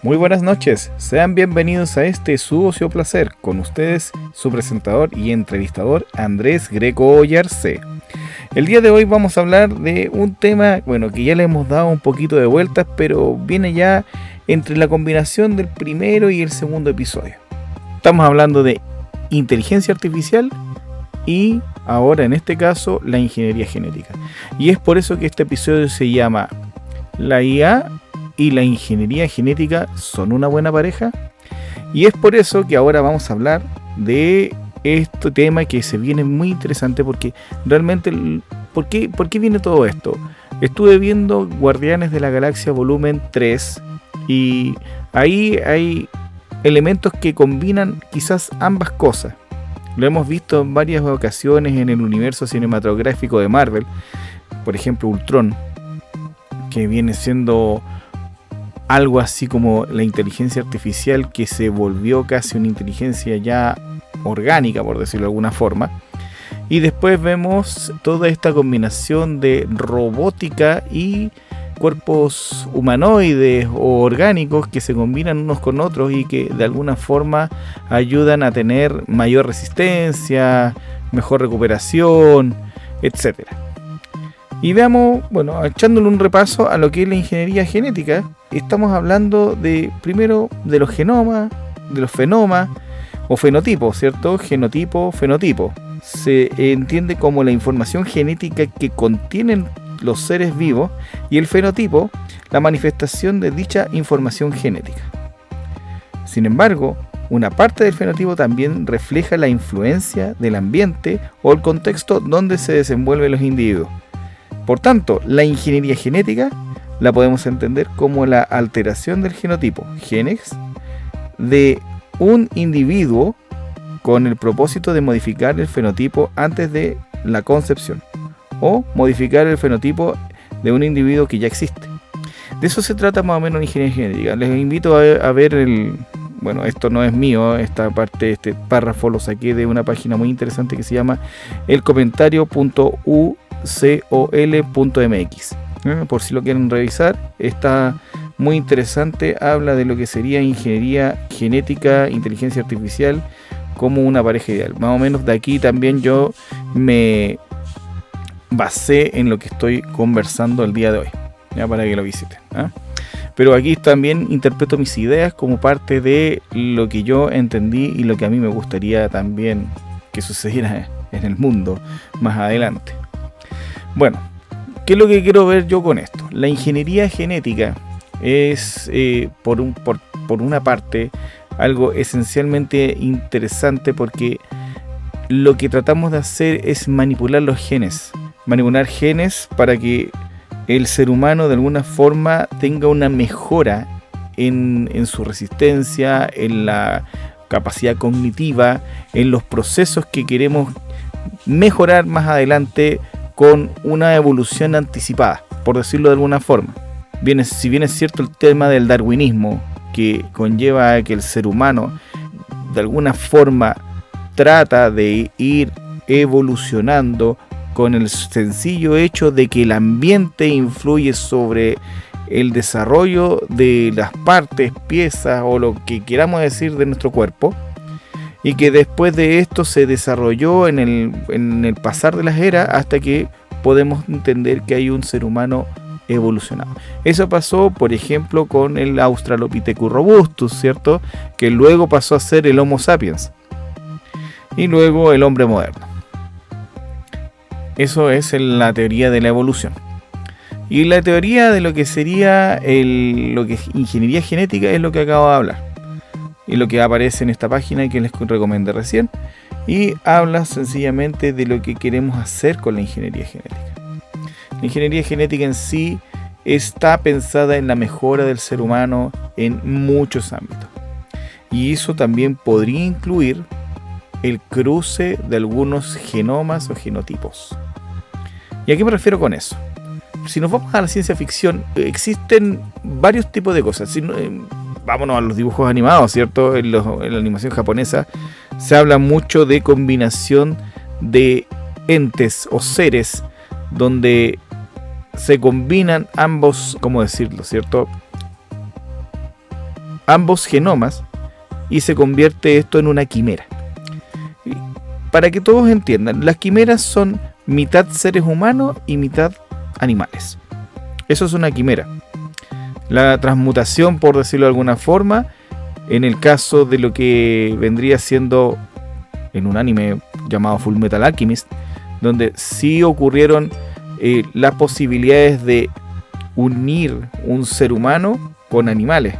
Muy buenas noches, sean bienvenidos a este su ocio placer, con ustedes su presentador y entrevistador Andrés Greco Ollarse. El día de hoy vamos a hablar de un tema, que ya le hemos dado un poquito de vueltas, pero viene ya entre la combinación del primero y el segundo episodio. Estamos hablando de inteligencia artificial y ahora en este caso la ingeniería genética. Y es por eso que este episodio se llama ¿La IA y la ingeniería genética son una buena pareja? Y es por eso que ahora vamos a hablar de este tema que se viene muy interesante, porque realmente, ¿por qué viene todo esto? Estuve viendo Guardianes de la Galaxia volumen 3 y ahí hay elementos que combinan quizás ambas cosas. Lo hemos visto en varias ocasiones en el universo cinematográfico de Marvel, por ejemplo Ultron, que viene siendo algo así como la inteligencia artificial que se volvió casi una inteligencia ya orgánica, por decirlo de alguna forma. Y después vemos toda esta combinación de robótica y cuerpos humanoides o orgánicos que se combinan unos con otros y que de alguna forma ayudan a tener mayor resistencia, mejor recuperación, etcétera. Y veamos, echándole un repaso a lo que es la ingeniería genética, estamos hablando primero de los genomas, de los fenomas o fenotipos, ¿cierto? Genotipo, fenotipo. Se entiende como la información genética que contienen los seres vivos, y el fenotipo, la manifestación de dicha información genética. Sin embargo, una parte del fenotipo también refleja la influencia del ambiente o el contexto donde se desenvuelven los individuos. Por tanto, la ingeniería genética la podemos entender como la alteración del genotipo, genes, de un individuo con el propósito de modificar el fenotipo antes de la concepción o modificar el fenotipo de un individuo que ya existe. De eso se trata más o menos la ingeniería genética. Les invito a ver esto no es mío, esta parte, este párrafo lo saqué de una página muy interesante que se llama elcomentario.ucol.mx. Por si lo quieren revisar, está muy interesante, habla de lo que sería ingeniería genética, inteligencia artificial como una pareja ideal. Más o menos de aquí también yo me basé en lo que estoy conversando el día de hoy, ya para que lo visiten, ¿eh? Pero aquí también interpreto mis ideas como parte de lo que yo entendí y lo que a mí me gustaría también que sucediera en el mundo más adelante. Bueno, ¿qué es lo que quiero ver yo con esto? La ingeniería genética es, por una parte, algo esencialmente interesante, porque lo que tratamos de hacer es manipular los genes. Manipular genes para que el ser humano de alguna forma tenga una mejora en su resistencia, en la capacidad cognitiva, en los procesos que queremos mejorar más adelante con una evolución anticipada, por decirlo de alguna forma. Si bien es cierto el tema del darwinismo, que conlleva a que el ser humano de alguna forma trata de ir evolucionando con el sencillo hecho de que el ambiente influye sobre el desarrollo de las partes, piezas o lo que queramos decir de nuestro cuerpo, y que después de esto se desarrolló en el pasar de las eras hasta que podemos entender que hay un ser humano evolucionado. Eso pasó, por ejemplo, con el Australopithecus robustus, ¿cierto? Que luego pasó a ser el Homo sapiens y luego el hombre moderno. Eso es la teoría de la evolución. Y la teoría de lo que sería lo que es ingeniería genética es lo que acabo de hablar. Y lo que aparece en esta página que les recomendé recién. Y habla sencillamente de lo que queremos hacer con la ingeniería genética. La ingeniería genética en sí está pensada en la mejora del ser humano en muchos ámbitos. Y eso también podría incluir el cruce de algunos genomas o genotipos. ¿Y a qué me refiero con eso? Si nos vamos a la ciencia ficción, existen varios tipos de cosas. Vámonos a los dibujos animados, ¿cierto? En la animación japonesa se habla mucho de combinación de entes o seres donde se combinan ambos, ¿cómo decirlo?, ¿cierto? ambos genomas y se convierte esto en una quimera. Para que todos entiendan, las quimeras son mitad seres humanos y mitad animales. Eso es una quimera. La transmutación, por decirlo de alguna forma, en el caso de lo que vendría siendo en un anime llamado Full Metal Alchemist, donde sí ocurrieron las posibilidades de unir un ser humano con animales.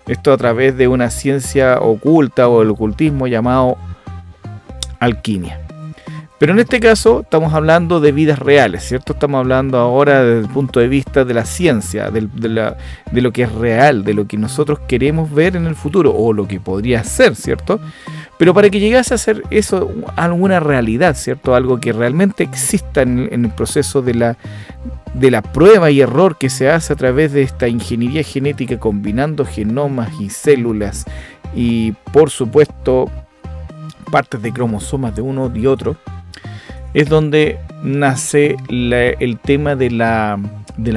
Esto a través de una ciencia oculta o el ocultismo llamado alquimia. Pero en este caso estamos hablando de vidas reales, ¿cierto? Estamos hablando ahora desde el punto de vista de la ciencia, de lo que es real, de lo que nosotros queremos ver en el futuro, o lo que podría ser, ¿cierto? Pero para que llegase a ser eso alguna realidad, ¿cierto? Algo que realmente exista en el proceso de la prueba y error que se hace a través de esta ingeniería genética, combinando genomas y células y, por supuesto, partes de cromosomas de uno y otro, es donde nace el tema de la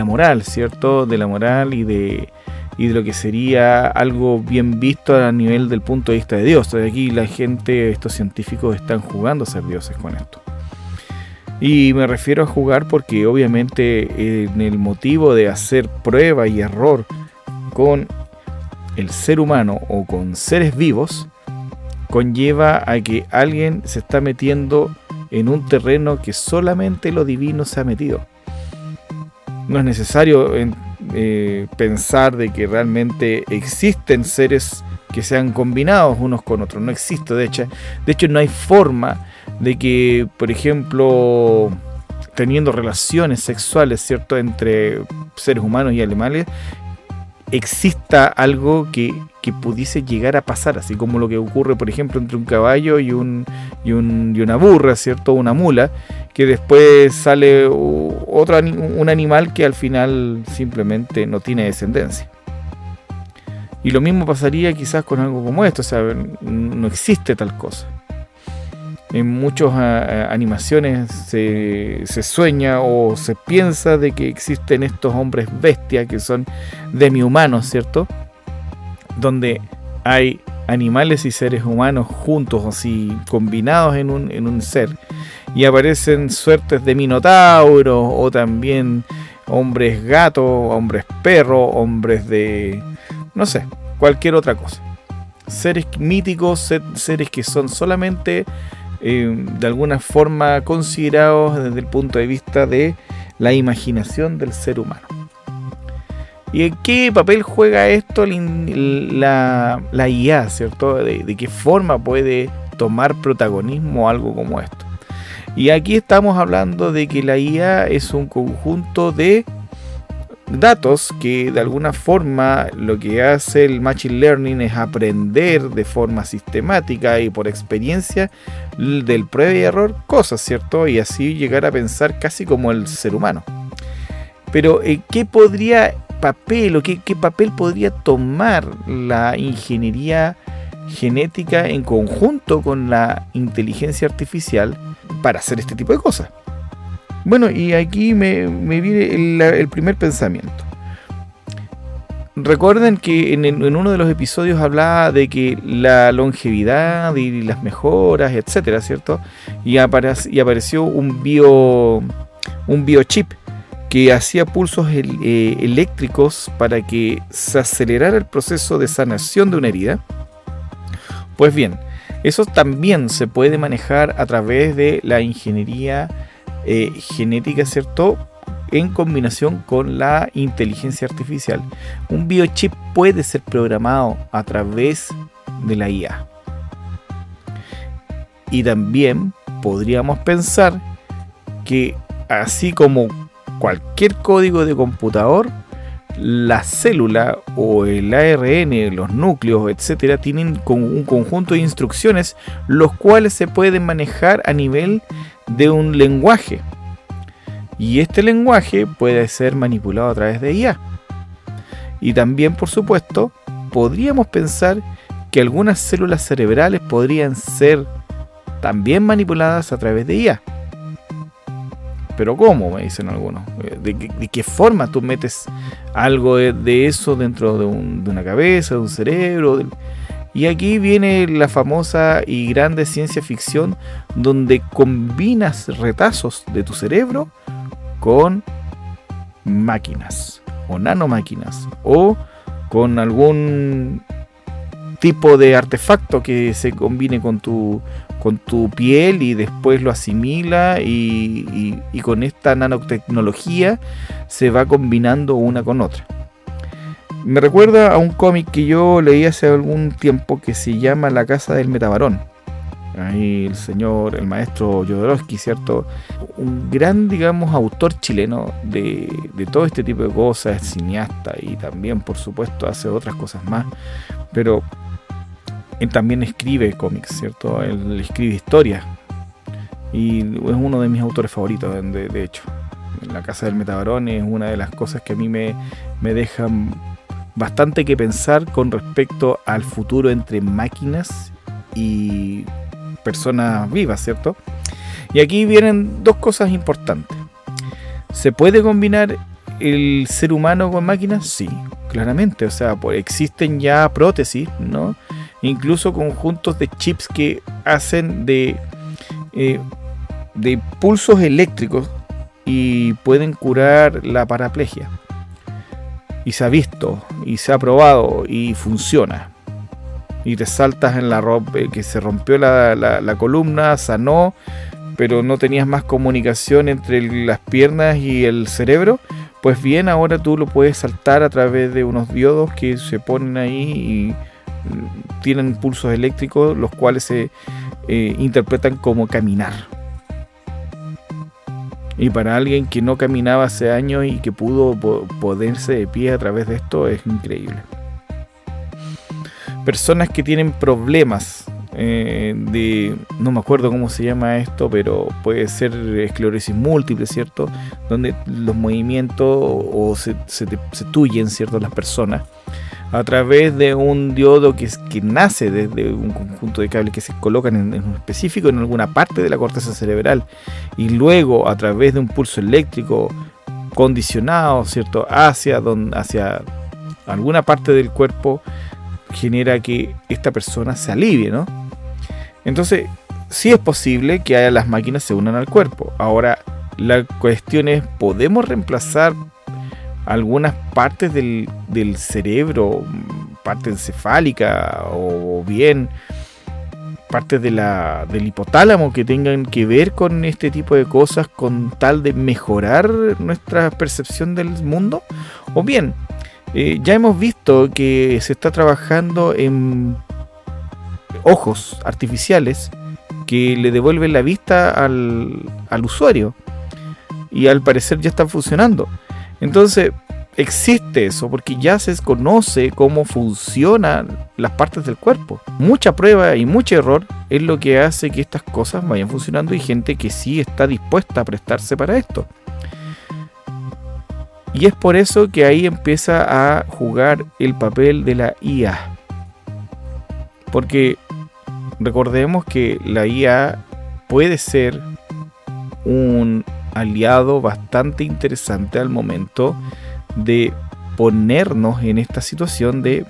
moral, ¿cierto? De la moral y de lo que sería algo bien visto a nivel del punto de vista de Dios. Entonces aquí la gente, estos científicos están jugando a ser dioses con esto. Y me refiero a jugar porque obviamente en el motivo de hacer prueba y error con el ser humano o con seres vivos, conlleva a que alguien se está metiendo en un terreno que solamente lo divino se ha metido. No es necesario pensar de que realmente existen seres que sean combinados unos con otros. No existe, de hecho no hay forma de que, por ejemplo, teniendo relaciones sexuales, ¿cierto?, entre seres humanos y animales, exista algo que pudiese llegar a pasar, así como lo que ocurre, por ejemplo, entre un caballo y una burra, ¿cierto?, una mula, que después sale un animal que al final simplemente no tiene descendencia. Y lo mismo pasaría quizás con algo como esto, o sea, no existe tal cosa. En muchas animaciones se sueña o se piensa de que existen estos hombres bestias que son demi-humanos, ¿cierto? Donde hay animales y seres humanos juntos, así combinados en un ser. Y aparecen suertes de minotauros o también hombres gatos, hombres perros, hombres de, no sé, cualquier otra cosa. Seres míticos, seres que son solamente de alguna forma considerados desde el punto de vista de la imaginación del ser humano. ¿Y en qué papel juega esto la IA, ¿cierto? ¿De qué forma puede tomar protagonismo algo como esto? Y aquí estamos hablando de que la IA es un conjunto de datos que de alguna forma lo que hace el Machine Learning es aprender de forma sistemática y por experiencia del prueba y error cosas, ¿cierto? Y así llegar a pensar casi como el ser humano. Pero ¿qué papel podría tomar la ingeniería genética en conjunto con la inteligencia artificial para hacer este tipo de cosas? Bueno, y aquí me viene el primer pensamiento. Recuerden que en uno de los episodios hablaba de que la longevidad y las mejoras, etcétera, ¿cierto? Y apareció un biochip que hacía pulsos eléctricos para que se acelerara el proceso de sanación de una herida. Pues bien, eso también se puede manejar a través de la ingeniería genética, ¿cierto?, en combinación con la inteligencia artificial. Un biochip puede ser programado a través de la IA. Y también podríamos pensar que así como cualquier código de computador, la célula o el ARN, los núcleos, etcétera, tienen un conjunto de instrucciones los cuales se pueden manejar a nivel de un lenguaje. Y este lenguaje puede ser manipulado a través de IA. Y también, por supuesto, podríamos pensar que algunas células cerebrales podrían ser también manipuladas a través de IA. pero ¿cómo?, me dicen algunos. ¿De qué forma tú metes algo de eso dentro de una cabeza, de un cerebro? Y aquí viene la famosa y grande ciencia ficción, donde combinas retazos de tu cerebro con máquinas o nanomáquinas, o con algún tipo de artefacto que se combine con tu piel y después lo asimila, y con esta nanotecnología se va combinando una con otra. Me recuerda a un cómic que yo leí hace algún tiempo que se llama La Casa del Metabarón. Ahí el maestro Jodorowsky, ¿cierto? Un gran, digamos, autor chileno de todo este tipo de cosas, cineasta, y también, por supuesto, hace otras cosas más. Pero él también escribe cómics, ¿cierto? Él escribe historias. Y es uno de mis autores favoritos, de hecho. La Casa del Metabarón es una de las cosas que a mí me dejan bastante que pensar con respecto al futuro entre máquinas y personas vivas, ¿cierto? Y aquí vienen dos cosas importantes. ¿Se puede combinar el ser humano con máquinas? Sí, claramente. O sea, pues existen ya prótesis, ¿no? Incluso conjuntos de chips que hacen de pulsos eléctricos y pueden curar la paraplegia. Y se ha visto, y se ha probado, y funciona. Y te saltas en la ropa, que se rompió la columna, sanó, pero no tenías más comunicación entre las piernas y el cerebro. Pues bien, ahora tú lo puedes saltar a través de unos diodos que se ponen ahí y tienen pulsos eléctricos, los cuales se interpretan como caminar. Y para alguien que no caminaba hace años y que pudo ponerse de pie a través de esto, es increíble. Personas que tienen problemas no me acuerdo cómo se llama esto, pero puede ser esclerosis múltiple, ¿cierto? Donde los movimientos se tuyen, ¿cierto?, las personas a través de un diodo que nace desde un conjunto de cables que se colocan en un específico en alguna parte de la corteza cerebral, y luego a través de un pulso eléctrico condicionado, ¿cierto?, hacia alguna parte del cuerpo, genera que esta persona se alivie, ¿no? Entonces, sí es posible que las máquinas se unan al cuerpo. Ahora, la cuestión es, ¿podemos reemplazar algunas partes del cerebro, parte encefálica, o bien partes del hipotálamo que tengan que ver con este tipo de cosas, con tal de mejorar nuestra percepción del mundo? O bien, ya hemos visto que se está trabajando en ojos artificiales que le devuelven la vista al usuario, y al parecer ya están funcionando. Entonces existe eso porque ya se conoce cómo funcionan las partes del cuerpo. Mucha prueba y mucho error es lo que hace que estas cosas vayan funcionando, y gente que sí está dispuesta a prestarse para esto. Y es por eso que ahí empieza a jugar el papel de la IA. Porque recordemos que la IA puede ser un aliado bastante interesante al momento de ponernos en esta situación de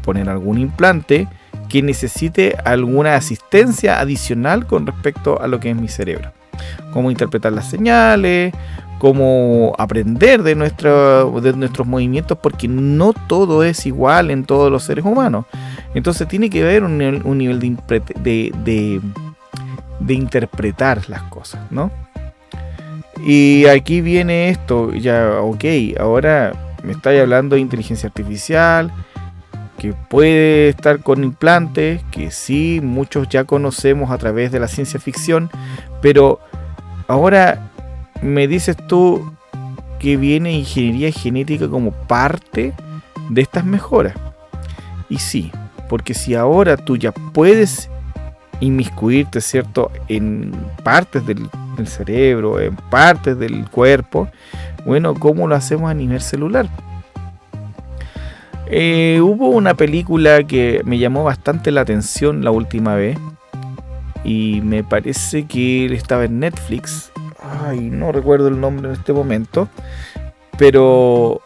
poner algún implante que necesite alguna asistencia adicional con respecto a lo que es mi cerebro. Cómo interpretar las señales, cómo aprender de nuestros movimientos, porque no todo es igual en todos los seres humanos. Entonces tiene que haber un nivel de interpretar las cosas, ¿no? Y aquí viene esto, ya, ok, ahora me estáis hablando de inteligencia artificial, que puede estar con implantes, que sí, muchos ya conocemos a través de la ciencia ficción, pero ahora me dices tú que viene ingeniería genética como parte de estas mejoras. Y sí, porque si ahora tú ya puedes inmiscuirte, ¿cierto?, en partes del cerebro, en partes del cuerpo, bueno, ¿cómo lo hacemos a nivel celular? Hubo una película que me llamó bastante la atención la última vez, y me parece que estaba en Netflix. no recuerdo el nombre en este momento, pero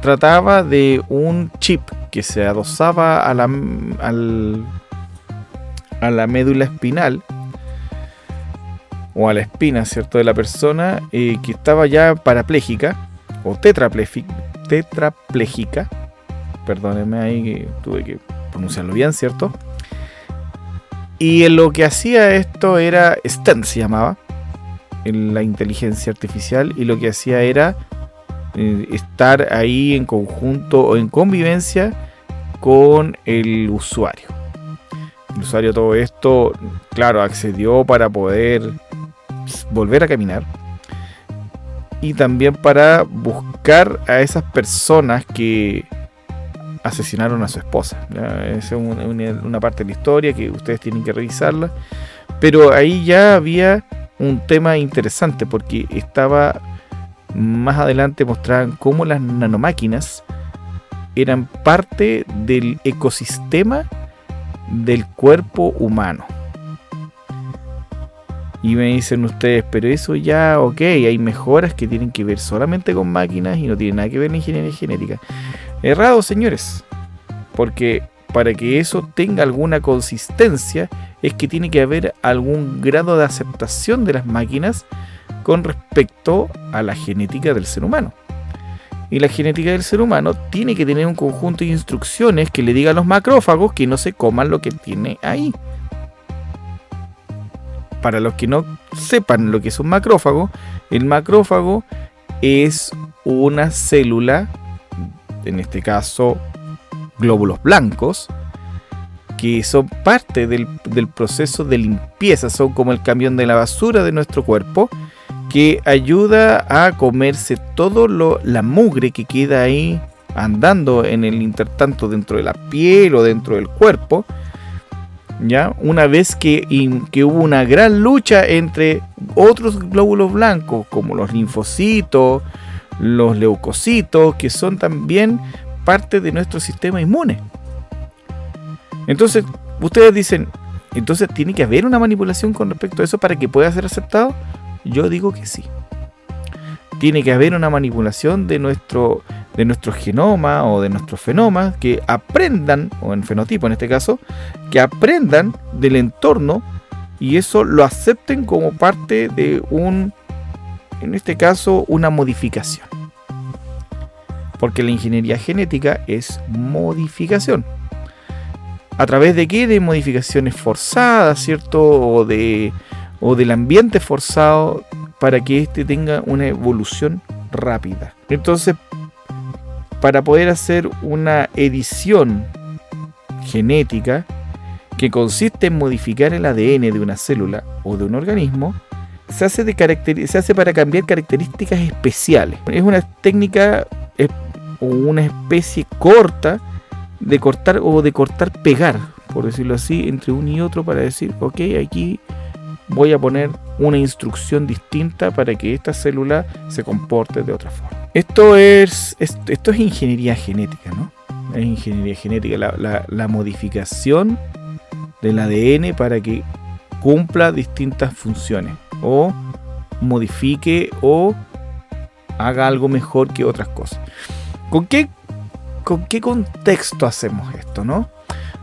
trataba de un chip que se adosaba a la médula espinal o a la espina, ¿cierto?, de la persona que estaba ya parapléjica o tetrapléjica. Perdónenme ahí que tuve que pronunciarlo bien, ¿cierto? Y lo que hacía esto era STEM, se llamaba, en la inteligencia artificial, y lo que hacía era estar ahí en conjunto o en convivencia con el usuario. El usuario, todo esto, claro, accedió para poder volver a caminar y también para buscar a esas personas que asesinaron a su esposa. Esa es una parte de la historia que ustedes tienen que revisarla, pero ahí ya había un tema interesante, porque estaba más adelante, mostraban cómo las nanomáquinas eran parte del ecosistema del cuerpo humano. Y me dicen ustedes, pero eso ya, ok, hay mejoras que tienen que ver solamente con máquinas y no tienen nada que ver en ingeniería genética. Errado, señores, porque para que eso tenga alguna consistencia es que tiene que haber algún grado de aceptación de las máquinas con respecto a la genética del ser humano. Y la genética del ser humano tiene que tener un conjunto de instrucciones que le diga a los macrófagos que no se coman lo que tiene ahí. Para los que no sepan lo que es un macrófago, el macrófago es una célula, en este caso glóbulos blancos, que son parte del proceso de limpieza, son como el camión de la basura de nuestro cuerpo, que ayuda a comerse todo la mugre que queda ahí andando en el intertanto dentro de la piel o dentro del cuerpo. ¿Ya? Una vez que hubo una gran lucha entre otros glóbulos blancos, como los linfocitos, los leucocitos, que son también parte de nuestro sistema inmune. Entonces, ustedes dicen, entonces tiene que haber una manipulación con respecto a eso para que pueda ser aceptado. Yo digo que sí. Tiene que haber una manipulación de nuestro genoma o de nuestros fenomas, que aprendan, o en fenotipo en este caso, que aprendan del entorno y eso lo acepten como parte de en este caso, una modificación. Porque la ingeniería genética es modificación. ¿A través de qué? De modificaciones forzadas, ¿cierto? O del ambiente forzado para que éste tenga una evolución rápida. Entonces, para poder hacer una edición genética que consiste en modificar el ADN de una célula o de un organismo, se hace para cambiar características especiales. Es una técnica o una especie corta de cortar o de cortar-pegar, por decirlo así, entre uno y otro, para decir, ok, aquí voy a poner una instrucción distinta para que esta célula se comporte de otra forma. Esto es ingeniería genética, ¿no? Es ingeniería genética, la modificación del ADN para que cumpla distintas funciones, o modifique o haga algo mejor que otras cosas. ¿Con qué contexto hacemos esto, no?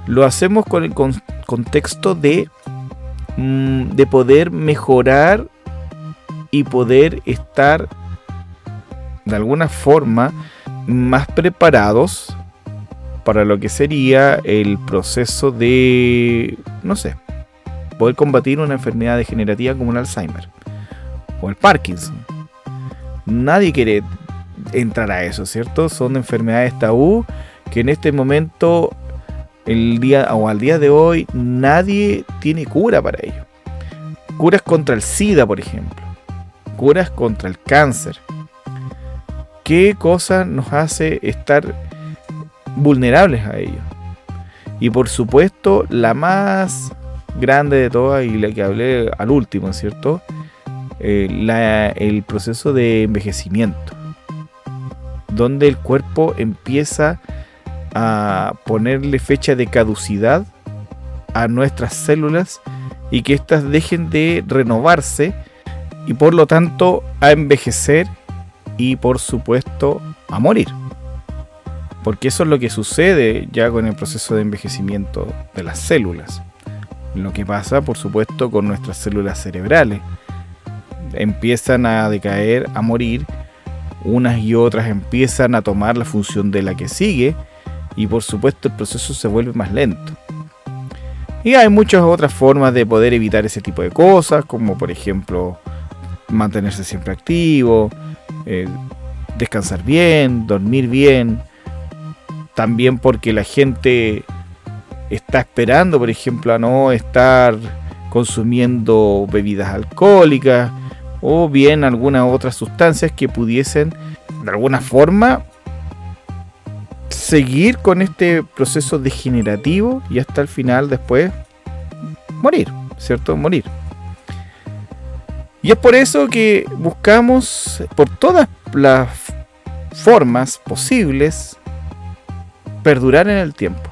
Lo hacemos con el contexto de poder mejorar y poder estar de alguna forma más preparados para lo que sería el proceso de, no sé, poder combatir una enfermedad degenerativa como el Alzheimer o el Parkinson. Nadie quiere entrar a eso, ¿cierto? Son enfermedades tabú que en este momento, al día de hoy, nadie tiene cura para ello. Curas contra el SIDA, por ejemplo. Curas contra el cáncer. ¿Qué cosa nos hace estar vulnerables a ello? Y por supuesto, la más grande de todas, y la que hablé al último, ¿cierto? El proceso de envejecimiento, donde el cuerpo empieza a ponerle fecha de caducidad a nuestras células y que éstas dejen de renovarse y por lo tanto a envejecer y por supuesto a morir. Porque eso es lo que sucede ya con el proceso de envejecimiento de las células. Lo que pasa, por supuesto, con nuestras células cerebrales. Empiezan a decaer, a morir. Unas y otras empiezan a tomar la función de la que sigue. Y por supuesto el proceso se vuelve más lento. Y hay muchas otras formas de poder evitar ese tipo de cosas, como por ejemplo mantenerse siempre activo, descansar bien, dormir bien. También porque la gente está esperando, por ejemplo, a no estar consumiendo bebidas alcohólicas o bien algunas otras sustancias que pudiesen de alguna forma seguir con este proceso degenerativo y hasta el final después morir, ¿cierto? Morir. Y es por eso que buscamos por todas las formas posibles perdurar en el tiempo.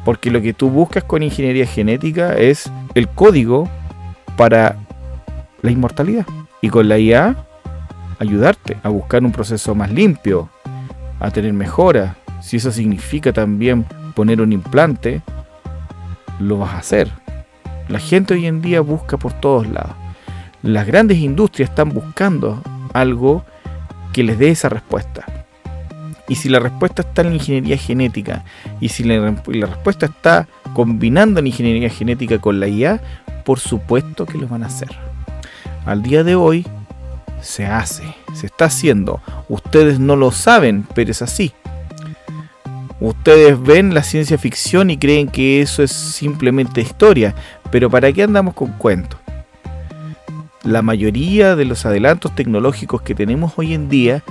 Porque lo que tú buscas con ingeniería genética es el código para la inmortalidad. Y con la IA ayudarte a buscar un proceso más limpio, a tener mejoras. Si eso significa también poner un implante, lo vas a hacer. La gente hoy en día busca por todos lados. Las grandes industrias están buscando algo que les dé esa respuesta. Y si la respuesta está en la ingeniería genética, y si la respuesta está combinando la ingeniería genética con la IA, por supuesto que lo van a hacer. Al día de hoy se hace, se está haciendo. Ustedes no lo saben, pero es así. Ustedes ven la ciencia ficción y creen que eso es simplemente historia, pero ¿para qué andamos con cuentos? La mayoría de los adelantos tecnológicos que tenemos hoy en día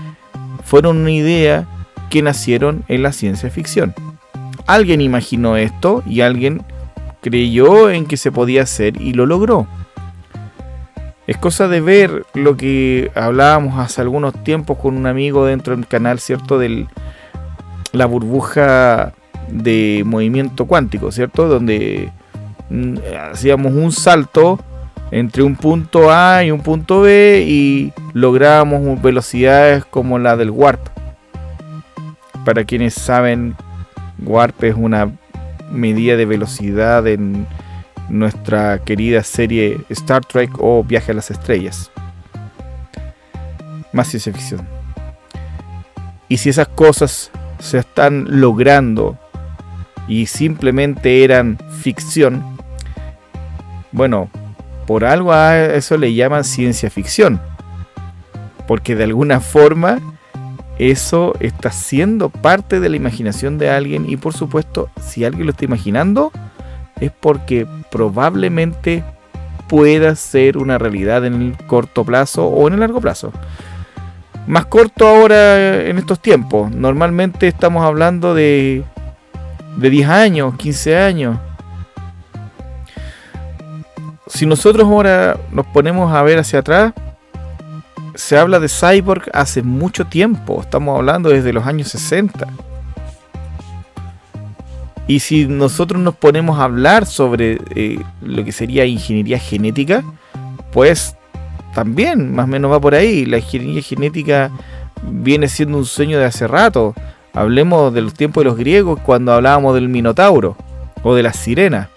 fueron una idea que nacieron en la ciencia ficción. Alguien imaginó esto y alguien creyó en que se podía hacer y lo logró. Es cosa de ver lo que hablábamos hace algunos tiempos con un amigo dentro del canal, ¿cierto? De la burbuja de movimiento cuántico, ¿cierto? Donde hacíamos un salto entre un punto A y un punto B y lográbamos velocidades como la del Warp. Para quienes saben, Warp es una medida de velocidad en nuestra querida serie Star Trek o Viaje a las Estrellas. Más ciencia ficción. Y si esas cosas se están logrando y simplemente eran ficción, bueno, por algo a eso le llaman ciencia ficción, porque de alguna forma eso está siendo parte de la imaginación de alguien, y por supuesto, si alguien lo está imaginando, es porque probablemente pueda ser una realidad en el corto plazo o en el largo plazo. Más corto ahora en estos tiempos. Normalmente estamos hablando de 10 años, 15 años. Si nosotros ahora nos ponemos a ver hacia atrás, se habla de cyborg hace mucho tiempo. Estamos hablando desde los años 60. Y si nosotros nos ponemos a hablar sobre lo que sería ingeniería genética, pues también más o menos va por ahí. La ingeniería genética viene siendo un sueño de hace rato. Hablemos de los tiempos de los griegos, cuando hablábamos del Minotauro o de las sirenas.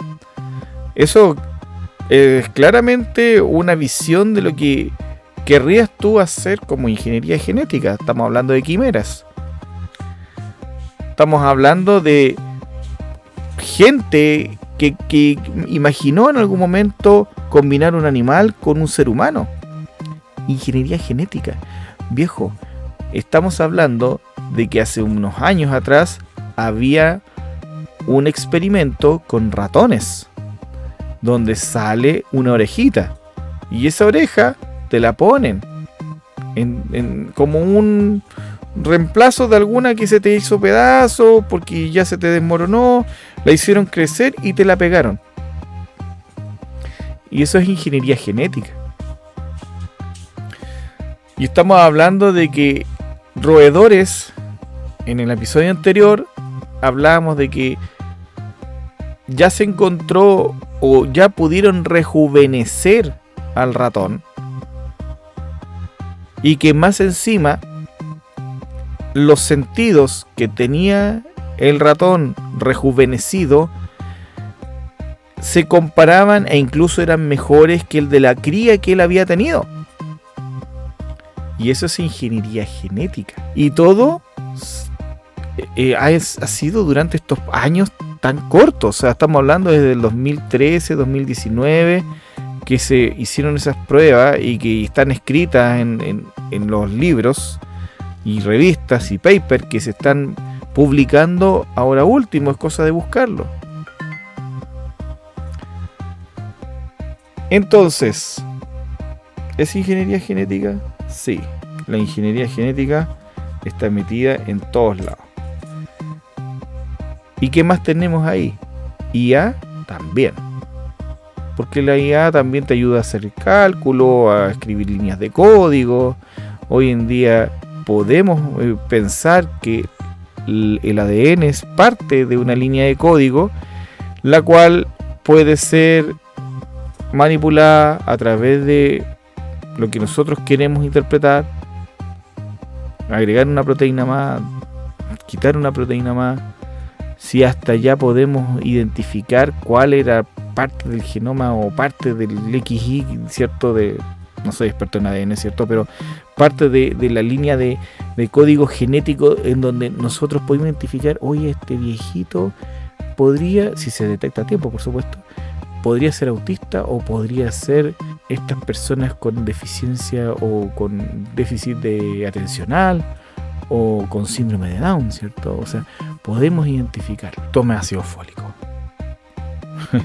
Eso es claramente una visión de lo que querrías tú hacer como ingeniería genética. Estamos hablando de quimeras. Estamos hablando de gente que imaginó en algún momento combinar un animal con un ser humano. Ingeniería genética. Viejo, estamos hablando de que hace unos años atrás había un experimento con ratones, donde sale una orejita, y esa oreja te la ponen como un reemplazo de alguna que se te hizo pedazo porque ya se te desmoronó, la hicieron crecer y te la pegaron. Y eso es ingeniería genética. Y estamos hablando de que roedores, en el episodio anterior hablábamos de que ya se encontró o ya pudieron rejuvenecer al ratón y que más encima los sentidos que tenía el ratón rejuvenecido se comparaban e incluso eran mejores que el de la cría que él había tenido. Y eso es ingeniería genética. Y todo ha sido durante estos años tan cortos. O sea, estamos hablando desde el 2013, 2019, que se hicieron esas pruebas y que están escritas en los libros y revistas y papers que se están publicando ahora último. Es cosa de buscarlo. Entonces, ¿es ingeniería genética? Sí, la ingeniería genética está metida en todos lados. ¿Y qué más tenemos ahí? IA también. Porque la IA también te ayuda a hacer cálculo, a escribir líneas de código. Hoy en día podemos pensar que el ADN es parte de una línea de código, la cual puede ser manipulada a través de lo que nosotros queremos interpretar, agregar una proteína más, quitar una proteína más. Si hasta ya podemos identificar cuál era parte del genoma o parte del XY, ¿cierto? No soy experto en ADN, ¿cierto? Pero parte de la línea de código genético en donde nosotros podemos identificar, oye, este viejito podría, si se detecta a tiempo, por supuesto, podría ser autista o podría ser estas personas con deficiencia o con déficit de atencional o con síndrome de Down, ¿cierto? O sea, podemos identificar. Tome ácido fólico.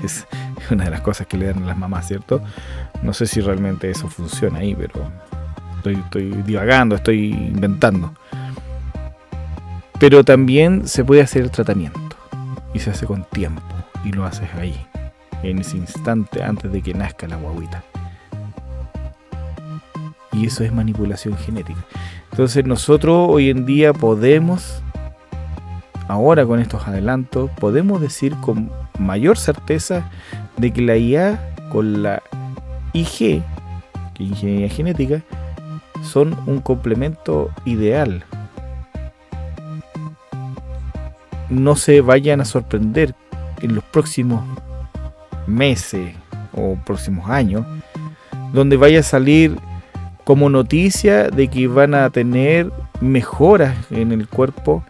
Es una de las cosas que le dan a las mamás, ¿cierto? No sé si realmente eso funciona ahí, pero estoy divagando, estoy inventando. Pero también se puede hacer el tratamiento y se hace con tiempo y lo haces ahí, en ese instante antes de que nazca la guaguita. Y eso es manipulación genética. Entonces nosotros hoy en día podemos, ahora con estos adelantos, podemos decir con mayor certeza de que la IA con la IG, que es ingeniería genética, son un complemento ideal. No se vayan a sorprender en los próximos meses o próximos años, donde vaya a salir como noticia de que van a tener mejoras en el cuerpo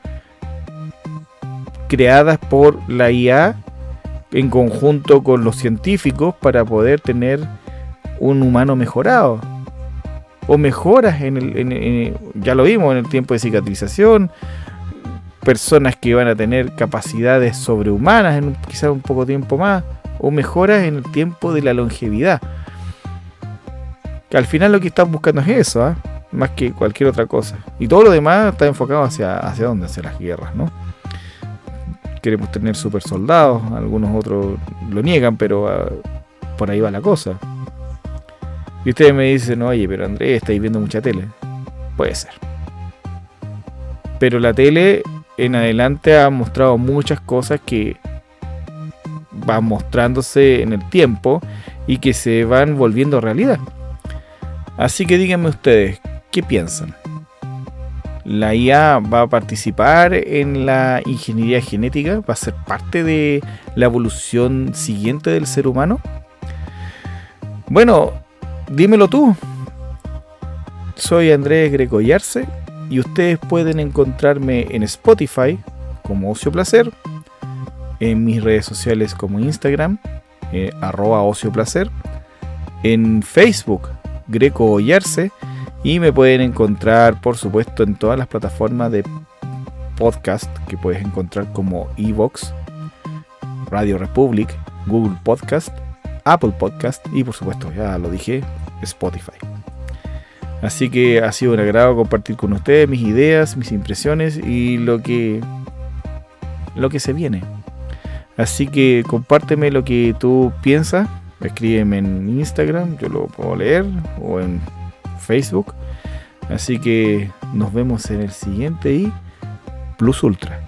creadas por la IA en conjunto con los científicos para poder tener un humano mejorado, o mejoras ya lo vimos en el tiempo de cicatrización, personas que van a tener capacidades sobrehumanas en quizás un poco tiempo más, o mejoras en el tiempo de la longevidad, que al final lo que están buscando es eso, más que cualquier otra cosa, y todo lo demás está enfocado hacia dónde, hacia las guerras, ¿no? Queremos tener super soldados, algunos otros lo niegan, pero por ahí va la cosa. Y ustedes me dicen, oye, pero Andrés, estáis viendo mucha tele. Puede ser. Pero la tele en adelante ha mostrado muchas cosas que van mostrándose en el tiempo y que se van volviendo realidad. Así que díganme ustedes, ¿qué piensan? ¿La IA va a participar en la ingeniería genética? ¿Va a ser parte de la evolución siguiente del ser humano? Bueno, dímelo tú. Soy Andrés Greco Yarse y ustedes pueden encontrarme en Spotify como Ocio Placer, en mis redes sociales como Instagram, @ocioplacer, en Facebook Greco Yarse, y me pueden encontrar, por supuesto, en todas las plataformas de podcast que puedes encontrar como iVoox, Radio Republic, Google Podcast, Apple Podcast y, por supuesto, ya lo dije, Spotify. Así que ha sido un agrado compartir con ustedes mis ideas, mis impresiones y lo que se viene. Así que compárteme lo que tú piensas, escríbeme en Instagram, yo lo puedo leer, o en Facebook. Así que nos vemos en el siguiente y Plus Ultra.